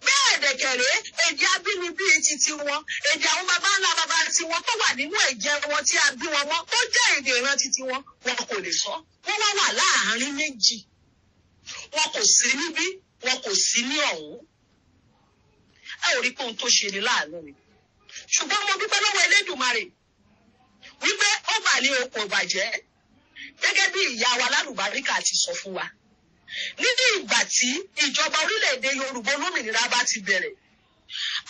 Bẹ́ẹ̀ dẹ̀kẹ̀rẹ́ èdè abínibí ti wọn, èdè àwọn baba ńlá baba tí wọn tó wà nínú ẹ̀jẹ̀ wọn tí a bí wọn mọ́, tó jẹ́ èdè ìran titi wọn, wọn kò lè sọ. Wọ́n wá wà láàárín méjì. Wọn kò sí níbí, wọn kò sí ní ọ̀hún. Ẹ ò rí pé ohun tó ṣe ni láàánú ni. Ṣùgbọ́n mo dúpẹ́ lọ́wọ́ Elédùmarè wípé ó bà ní oko ìbàjẹ́ gẹ́gẹ́ bí ìyá wa lálùbáríkà ti sọ fún wa. Nínú ìgbà tí ìjọba orílẹ̀-èdè Yorùbá olómìnira bá ti bẹ̀rẹ̀,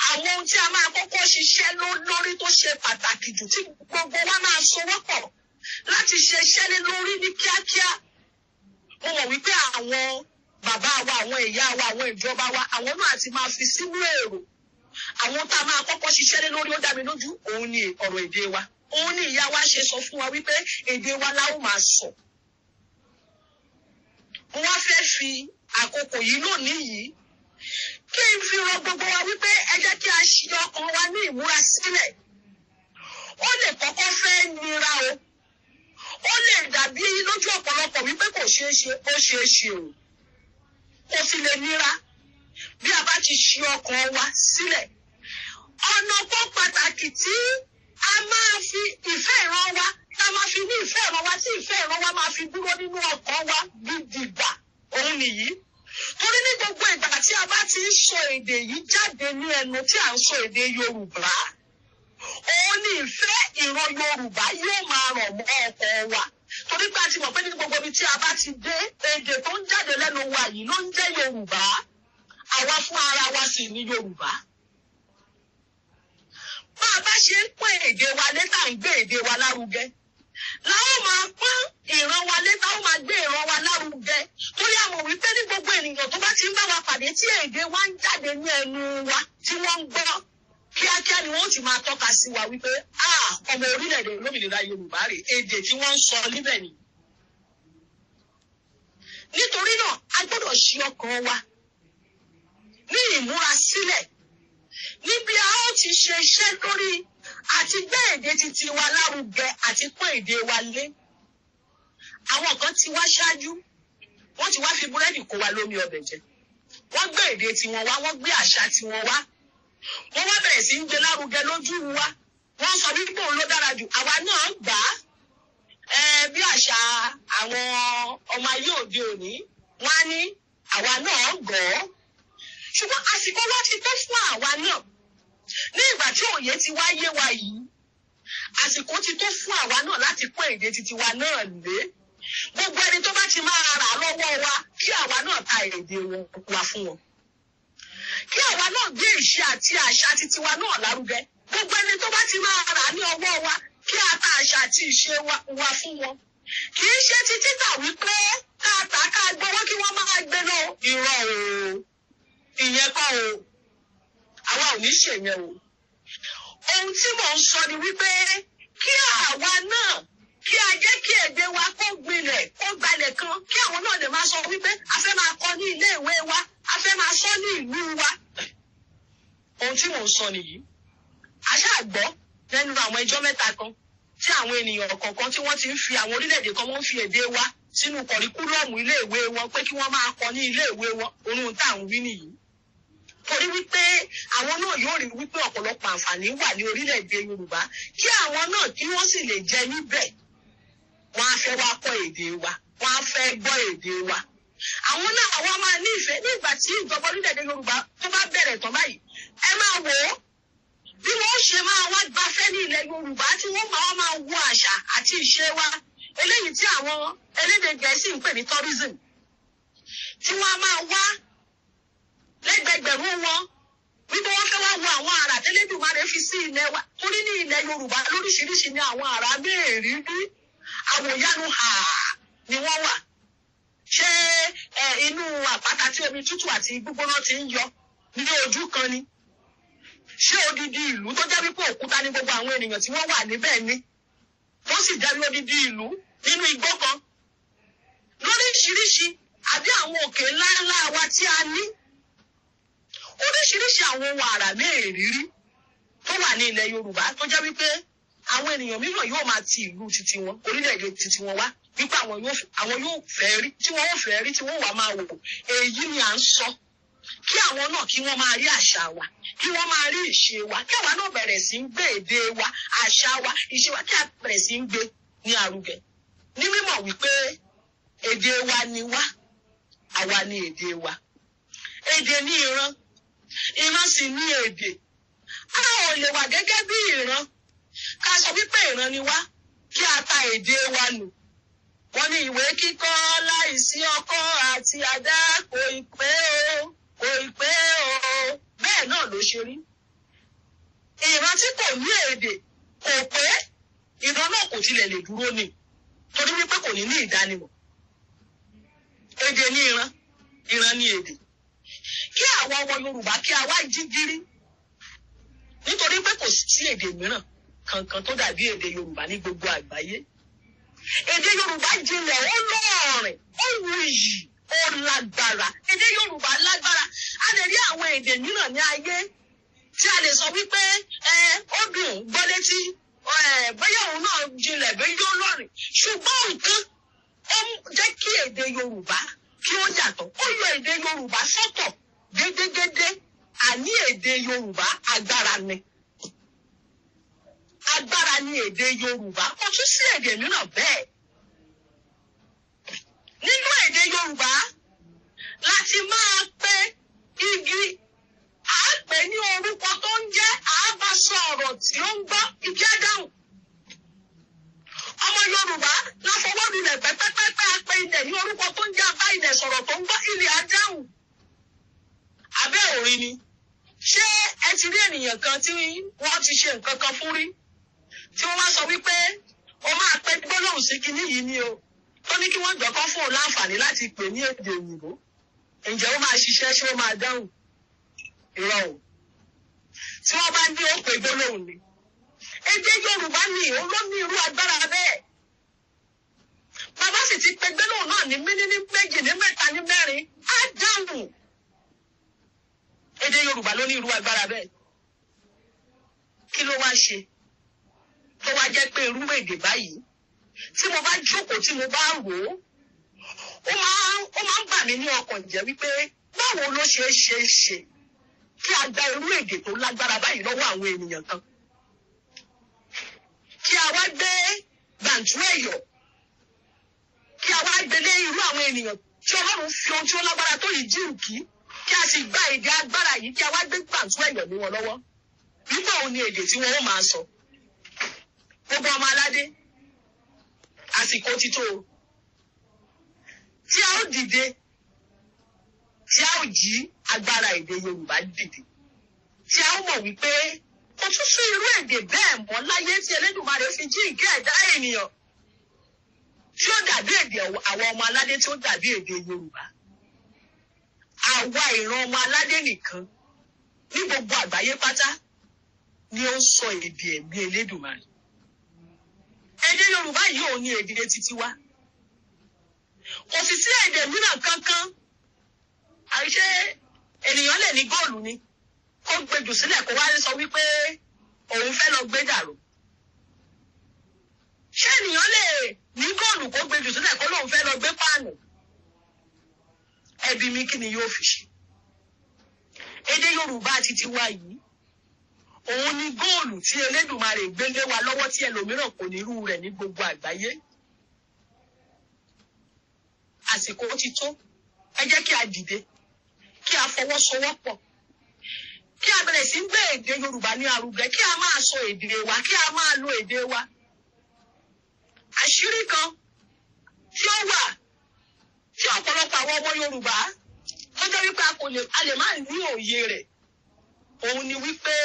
àwọn ohun tí a máa kọ́kọ́ ṣiṣẹ́ lórí tó ṣe pàtàkì jù tí gbogbo wa máa sowọ́pọ̀ láti ṣe iṣẹ́ lé lórí ní kíákíá. Mo mọ̀ wípé àwọn bàbá wa, àwọn ìyá wa, àwọn ìjọba wa, àwọn náà ti máa fi sínú èrò. Àwọn tá a máa kọ́kọ́ ṣiṣẹ́ lé lórí, ó dá mi lójú, òun ni ọ̀rọ̀ èdè wa. Òun ni ìyá wa ṣe sọ fún wa wípé èdè wa la ó máa sọ. Mo wá fẹ́ fi àkókò yìí lónìí yìí kí n fi rọ gbogbo wa wípé ẹ jẹ́ kí a ṣí ọkàn wa ní ìmúra sílẹ̀. Ó lè kọ́kọ́ fẹ́ nira o. Ó lè dàbí lójú ọ̀pọ̀lọpọ̀ wípé kò ṣeé ṣe, ó ṣeé ṣe o. Kò sì lè nira bí a bá ti ṣí ọkàn wa sílẹ̀. Ọ̀nà kan pàtàkì tí a máa fi ìfẹ́ ìran wa, tá a máa fi ní ìfẹ́ ìran wa, tí ìfẹ́ ìran wa máa fi dúró nínú ọkàn wa gidigba, òun nìyí. Torí ní gbogbo ìgbà tí a bá ti ń sọ èdè yìí jáde ní ẹnu tí à ń sọ èdè Yorùbá, òun ni ìfẹ́ ìran Yorùbá yóò máa rọ̀ mọ́ ọkàn wa. Torí pé a ti mọ̀ pé ní gbogbo ibi tí a bá ti dé, èdè tó ń jáde lẹ́nu wa yìí ló ń jẹ́ Yorùbá. Àwa fún ara wa sì ní Yorùbá. Bá a bá ṣe ń pọ́n èdè wa lé, tá à ń gbé èdè wa lárugẹ, láwọn máa pọ́n ìran wa lé, táwọn máa gbé ìran wa lárugẹ. Torí a mọ̀ wípé ní gbogbo ènìyàn tó bá ti ń bá wa pàdé tí èdè wa ń jáde ní ẹnu wa tí wọ́n ń gbọ́, kíákíá ni wọ́n ti máa tọ́ka sí wa wípé ọmọ orílẹ̀-èdè olómìnira Yorùbá rè, èdè tí wọ́n ń sọ níbẹ̀ ni. Nítorí náà a gbọ́dọ̀ ṣí ọkàn wa ní ìmúra sílẹ̀ níbi a ó ti ṣe iṣẹ́ lórí àti gbé èdè titi wa lárugẹ àti pọ́n èdè wa lé. Àwọn kan ti wá ṣáájú, wọ́n ti wá fi búrẹ́dì kó wa lómi ọbẹ̀ jẹ. Wọ́n gbé èdè tiwọn wá, wọ́n gbé àṣà tiwọn wá. Wọ́n wá bẹ̀rẹ̀ sí ń gbé lárugẹ lójú wa. Wọ́n sọ wípé òun ló dára jù. Àwa náà gbà á. Bí àṣà àwọn ọmọ ayé òde òní, wọ́n á ní àwa náà gọ̀ ọ́. Ṣùgbọ́n àsìkò wá ti tó fún àwa náà. Ní ìgbà tí òye ti wá yé wa yìí, àsìkò ti tó fún àwa náà láti pọ́n èdè titi wa náà lé. Gbogbo ẹni tó bá ti máa rà lọ́wọ́ wa, kí àwa náà ta èdè wa fún wọn. Kí àwa náà gbé ìṣe àti àṣà titi wa náà lárugẹ. Gbogbo ẹni tó bá ti máa rà ní ọwọ́ wa, kí a ta àṣà àti ìṣe wa fún wọn. Kì í ṣe títí tà wípé ká ta ká gbọ́wọ́ kí wọ́n máa gbé lọ. Irọ́ o, ìyẹn kọ́ o, àwa ò ní ṣèyẹn o. Ohun tí mò ń sọ ni wípé kí àwa náà, kí a jẹ́ kí èdè wa kó gbilẹ̀, kó gbalẹ̀ kan, kí àwọn náà lè máa sọ wípé a fẹ́ máa kọ ní ilé ìwé wa, a fẹ́ máa sọ ní ìlú wa. Ohun tí mò ń sọ nìyí. A ṣáà gbọ́ lẹ́nu àwọn ẹjọ́ mẹ́ta kan tí àwọn ènìyàn kọ̀ọ̀kan tí wọ́n ti ń fi àwọn orílẹ̀-èdè kan wọ́n fi èdè wa sínú kọ̀ríkúlọ̀mù ilé ìwé wọn pé kí wọ́n máa kọ ní ilé ìwé wọn. Ohun tá à ń wí nìyí. Torí wípé àwọn náà yóò rí wípé ọ̀pọ̀lọpọ̀ àǹfààní wà ní orílẹ̀-èdè Yorùbá, kí àwọn náà kí wọ́n sì lè jẹ níbẹ̀. Wọ́n á fẹ́ wá kọ́ èdè wa, wọ́n á fẹ́ gbọ́ èdè wa. Àwọn náà wọ́n máa ní ìfẹ́ nígbà tí ìjọba orílẹ̀-èdè Yorùbá tó bá bẹ̀rẹ̀ tán báyìí. Ẹ máa wò ó bí wọ́n ṣe máa wá gbafẹ́ ní ilẹ̀ Yorùbá tí wọ́n máa wo àṣà àti ìṣe wa, eléyìí tí àwọn elédè Gẹ̀ẹ́sì ń pè ní tourism, tí wọ́n á máa wá lẹ́gbẹ̀gbẹ̀rún wọn wípé wọ́n fẹ́ wá wo àwọn àrà tẹ́lẹ̀dùmarè fi sí ilẹ̀ wa. Torí ní ilẹ̀ Yorùbá lóríṣiríṣi ni àwọn àrà mẹ́rin rí, àwòyánu ni wọ́n wà. ṣé inú àpáta tí omi tútù àti gbígbóná ti ń yọ ní ojú kan ni? Ṣé odidi ìlú tó jẹ́ wípé òkúta ní gbogbo àwọn ènìyàn tí wọ́n wà níbẹ̀ ni? Tó sì jẹ́ odidi ìlú nínú igbó kan? Lóríṣiríṣi àbí àwọn òkè ńláńlá wa tí a ní? Oríṣiríṣi àwọn ohun àrà mẹ́rìírí tó wà ní ilẹ̀ Yorùbá tó jẹ́ wípé àwọn ènìyàn mìíràn yóò máa ti ìlú titi wọn, orílẹ̀-èdè titi wọn wá wípé àwọn yóò fẹ́ rí, tí wọ́n ò fẹ́ rí, tí wọ́n wà máa wò. Èyí ni à ń sọ. Kí àwọn náà kí wọ́n máa rí àṣà wa, kí wọ́n máa rí ìṣe wa, kí àwa náà bẹ̀rẹ̀ sí ń gbé èdè wa, àṣà wa, ìṣe wa, kí a bẹ̀rẹ̀ sí ń gbé ní arugẹ. Ní mímọ̀ wípé èdè wa ni wá, àwa ni èdè wa. Èdè ní ìran, ìran sì ní èdè. A ò lè wà gẹ́gẹ́ bí ìran ká sọ wípé ìran ni wá kí a ta èdè wa nù. Wọ́n ní ìwé kíkọ́ láìsí ọkọ́ àti àdá kò ì pé o, kò ì pé o. Bẹ́ẹ̀ náà ló ṣe rí. Ìran tí kò ní èdè kò pé, ìran náà kò tilẹ̀ lè dúró ni, torí wípé kò ní ní ìdánimọ̀. Èdè ní ìran, ìran ní èdè. Kí àwọn ọmọ Yorùbá kí a wá jí gírí, nítorí pé kò sí èdè mìíràn kankan tó dàbí èdè Yorùbá ní gbogbo àgbáyé. Èdè Yorùbá jinlẹ̀, ó lọ́ọ̀rìn, ó wuyì, ó lágbára. Èdè Yorùbá lágbára. A lè rí àwọn èdè mìíràn ní ayé tí a lè sọ wípé ó dùn gbọ́ létí, bóyá òun náà jinlẹ̀, bóyá ó lọ́ọ̀rìn. Ṣùgbọ́n nǹkan ó jẹ́ kí èdè Yorùbá kí ó yàtọ̀. Ó yọ èdè Yorùbá sọ́tọ̀ gédégédé. Àní èdè Yorùbá agbára ni. Agbára ni èdè Yorùbá. Kò tún sí èdè mìíràn bẹ́ẹ̀. Nínú èdè Yorùbá láti máa pe igi, à á pè ní orúkọ tó ń jẹ́, à á bá sọ ọ̀rọ̀ tí ó ń gbọ́, igi á dáhùn. Ọmọ Yorùbá láfọwọ́dúnlẹ̀ pẹ́pẹ́pẹ́pẹ́ á pe ilẹ̀ ní orúkọ tó ń jẹ́, abá ilẹ̀ sọ̀rọ̀ tó ń gbọ́, ilẹ̀ á dáhùn. Abẹ́ òrin ni. Ṣé ẹ ti rí ènìyàn kan tí wọ́n ti ṣe nǹkan kan fún rí? Tí wọ́n wá sọ wípé ó máa pẹ́ gbólóhùn sí kinní yìí ni o. Tó ní kí wọ́n jọ̀kọ́ fún òun láǹfààní láti pè ní èdè òyìnbó. Ǹjẹ́ ó máa ṣiṣẹ́, ṣé ó máa dáhùn? Irọ́ o. Tí wọ́n bá ní ó pè gbólóhùn ni. Èdè Yorùbá ni òun ló ní irú agbára bẹ́ẹ̀. Bàbá sì ti pe gbólóhùn náà ní méní, ní méjì, ní mẹ́ta, ní mẹ́rin, á dáhùn. Èdè Yorùbá ló ní irú agbára bẹ́ẹ̀. Kí ló wá ṣe tó wá jẹ́ pé irú èdè báyìí tí mo bá jókòó, tí mo bá rò ó máa ń bà mí ní ọkàn jẹ́ wípé báwo ló ṣe kí a gba irú èdè tó lágbára báyìí lọ́wọ́ àwọn ènìyàn kan. Kí a wá gbé gbàǹtú ẹ̀yọ̀, kí a wá gbélé irú àwọn ènìyàn tí Ọlọ́run fi ohun tí ó lágbára tó yìí jí òkì, kí a sì gba èdè agbára yìí, kí a wá gbé gbàǹtú ẹ̀yọ̀ ní wọn lọ́wọ́. Nígbà òun ni èdè tí wọn ó máa sọ. Gbogbo ọmọ aládé, àsìkò ti tó o. Tí a ó dìde, tí a ó jí agbára èdè Yorùbá dìde. Tí a ó mọ̀ wípé kò tún sí irú èdè bẹ́ẹ̀ mọ́ láyé tí Elédùmarè fi jí ìkẹ́ ẹ̀dá ènìyàn. Tí ó dàbí èdè àwọn ọmọ aládé, tí ó dàbí èdè Yorùbá. Àwa ìran ọmọ aládé nìkan ní gbogbo àgbáyé pátá ni ó ń sọ èdè ẹ̀mí Elédùmarè. Èdè Yorùbá yìí ò ní èdè títí wá. Kò sì sí èdè mìíràn kankan. Àìṣe ènìyàn lè ní góòlù ni, kó gbé jù sílẹ̀ kó wá sọ wípé òun fẹ́ lọ gbé dàrú. Ṣé ènìyàn lè ní góòlù kó gbé jù sílẹ̀ kó lóun fẹ́ lọ gbé páànù? Ẹbí mi kí ni yóò fi ṣe? Èdè Yorùbá títí wá yìí, òun ni góòlù tí Elédùmarè gbé lé wa lọ́wọ́ tí ẹlòmíràn kò ní irú rẹ̀ ní gbogbo àgbáyé. Àsìkò ti tó. Ẹ jẹ́ kí a dìde, kí a fọwọ́sowọ́pọ̀, kí a bẹ̀rẹ̀ sí gbé èdè Yorùbá ní arugẹ, kí a máa sọ èdè wa, kí a máa lo èdè wa. Àṣírí kan tí ó wà tí ọ̀pọ̀lọpọ̀ àwọn ọmọ Yorùbá tó jẹ́ wípé a lè má ní òye rẹ̀, òun ni wípé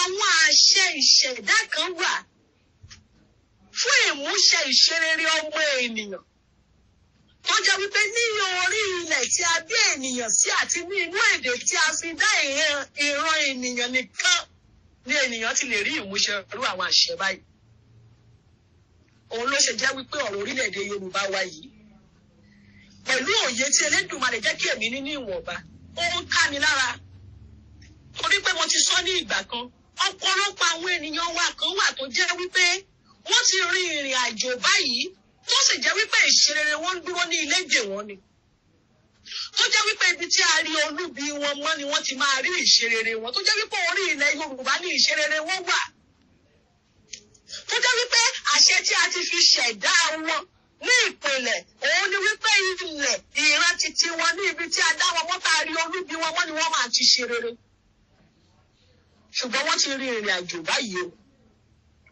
àwọn àṣẹ ìṣẹ̀dá kan wà fún ìmúṣẹ ìṣerere ọmọ ènìyàn tó jẹ́ wípé ní orí ilẹ̀ tí a bí ènìyàn sí àti ní inú èdè tí a fi dá ìran ènìyàn nìkan ni ènìyàn ti lè rí ìmúṣẹ irú àwọn àṣẹ báyìí. Òun ló ṣe jẹ́ wípé ọ̀rọ̀ orílẹ̀-èdè Yorùbá wa yìí pẹ̀lú òye tí Elédùmarè jẹ́ kí èmi ní ní ìwọ̀nba ó ń ká mi lára. Torí pé mo ti sọ ní ìgbà kan ọ̀pọ̀lọpọ̀ àwọn ènìyàn wa kan wà tó jẹ́ wípé wọ́n ti rin ìrìn àjò báyìí tó sì jẹ́ wípé ìṣerere wọn ń dúró ní ilé ìdè wọn ni. Tó jẹ́ wípé ibi tí a rí olúbi wọn mọ́ ni wọ́n ti máa rí ìṣerere wọn. Tó jẹ́ wípé orí ilẹ̀ Yorùbá ní ìṣerere wọn wà. Tó jẹ́ wípé àṣẹ tí a ti fi ṣẹ̀dá wọn ní ìpìlẹ̀ òun ni wípé ilẹ̀ ìran titi wọn ní ibi tí a dá wọn mọ́ tá a rí olúbi wọn mọ́ ni wọ́n máa ti ṣe rere. Ṣùgbọ́n wọ́n ti rí ìrìn àjò báyìí o.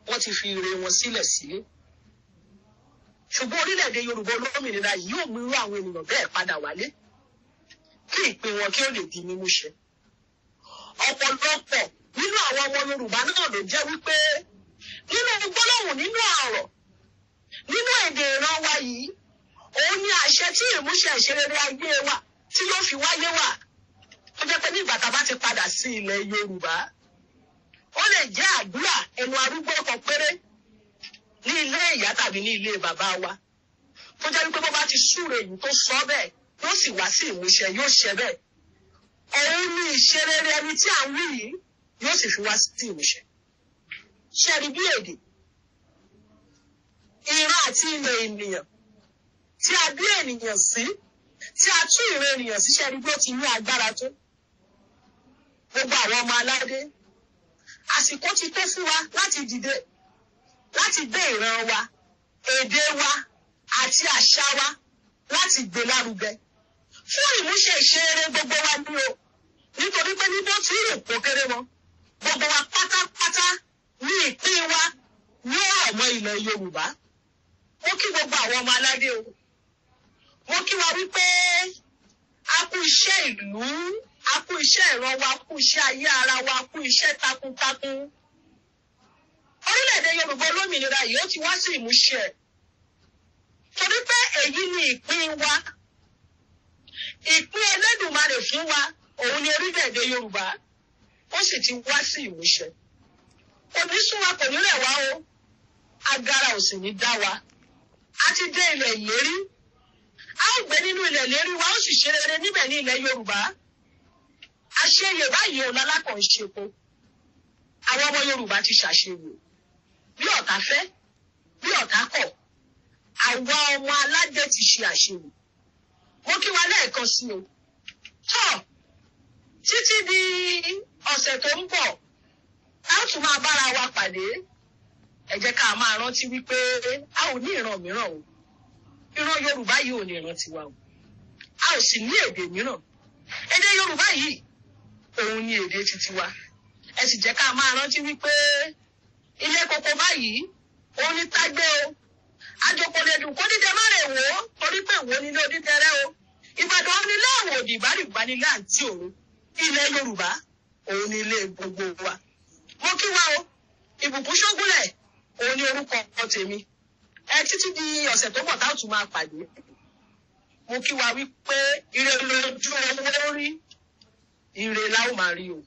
Wọ́n ti fi ire wọn sílẹ̀ sílé. Ṣùgbọ́n orílẹ̀-èdè Yorùbá olómìnira yìí yóò mú irú àwọn ènìyàn bẹ́ẹ̀ padà wálé kí ìpín wọn kí ó lè di mímúṣẹ. Ọ̀pọ̀lọpọ̀ nínú àwọn ọmọ Yorùbá náà ló jẹ́ wípé nínú gbólóhùn nínú ọ̀rọ̀ nínú èdè ìran wa yìí òun ni àṣẹ tí ìmúṣẹ ìṣerere ayé wa tí yóò fi wáyé wà. Ó jẹ́ pé nígbà tá a bá ti padà sí ilẹ̀ Yorùbá ó lè jẹ́ àdúrà ẹnu arúgbó kan péré ní ilé ìyá tàbí ní ilé bàbá wa. Tó jẹ́ wípé bó bá ti súre yìí tó sọ bẹ́ẹ̀ yóò sì wá sí ìmúṣẹ yóò ṣẹ bẹ́ẹ̀. Òun ni ìṣerere ẹni tí à ń wí yìí yóò sì fi wá sí ìmúṣẹ. Ṣé rí bí èdè ìran àti ilẹ̀ ènìyàn tí a bí ènìyàn sí tí a tún ìran ènìyàn sí ṣe rí bí ó ti ní agbára tó. Gbogbo àwọn ọmọ aládé àsìkò ti tó fún wa láti dìde láti gbé ìran wa èdè wa àti àṣà wa láti gbé lárugẹ fún ìmúṣẹ ìṣerere gbogbo wa ní o. Nítorí pé níbo tí ìrèpò kéré wọn gbogbo wa pátápátá ní ìpín wa ní ọmọ ilẹ̀ Yorùbá. Mo kí gbogbo àwọn ọmọ aládé o. Mo kí wa wípé a kú iṣẹ́ ìlú, a kú iṣẹ́ ìran wa, a kú iṣẹ́ ayé ara wa, a kú iṣẹ́ takuntakun. Orílẹ̀-èdè Yorùbá olómìnira yìí ó ti wá sí ìmúṣẹ. Torí pé èyí ni ìpín wa. Ìpín Elédùmarè fún wa òun ni orílẹ̀-èdè Yorùbá ó sì ti wá sí ìmúṣẹ. Kò ní sún wa kò ní rẹ̀ wá o. Agara ò sì ní dá wa. A ti dé ilẹ̀ ìlérí. A ó gbé nínú ilẹ̀ ìlérí wa ó sì ṣe rere níbẹ̀ ní ilẹ̀ Yorùbá. Àṣeyè báyìí ò lálákàn ń ṣepo. Àwọn ọmọ Yorùbá ti ṣàṣeyè. Bí ọ̀tá fẹ́, bí ọ̀tá kọ̀, àwa ọmọ aládé ti ṣe àṣeyè. Mo kí wa lẹ́ẹ̀kan sí o. Tọ́ títí di ọ̀sẹ̀ tó ń bọ̀, a ó tún máa bára wa pàdé. Ẹ jẹ́ ká máa rántí wípé a ò ní ìran mìíràn o. Ìran Yorùbá yìí ò ní ìran tiwa o. A ò sì ní èdè mìíràn. Èdè Yorùbá yìí òun ni èdè titi wa. Ẹ sì jẹ́ ká máa rántí wípé ilé koko báyìí òun ni tágbé o. Àjọpọ̀lẹ́dùn kó dídẹ má lè wò ó torí pé wo nílé odídẹrẹ́ o. Ìbàdàn nílé àwọn òdì ìbárìbá nílé àǹtí òru. Ilẹ̀ Yorùbá òun ni ilé gbogbo wa. Mo kí wa o. Ìbùkún Ṣógúnlẹ̀ òun ni orúkọ tèmi. Títí di ọ̀sẹ̀ tó bọ̀ tá ò tún máa pàdé. Mo kí wa wípé ire lójú owó rí, ire la ó máa rí o.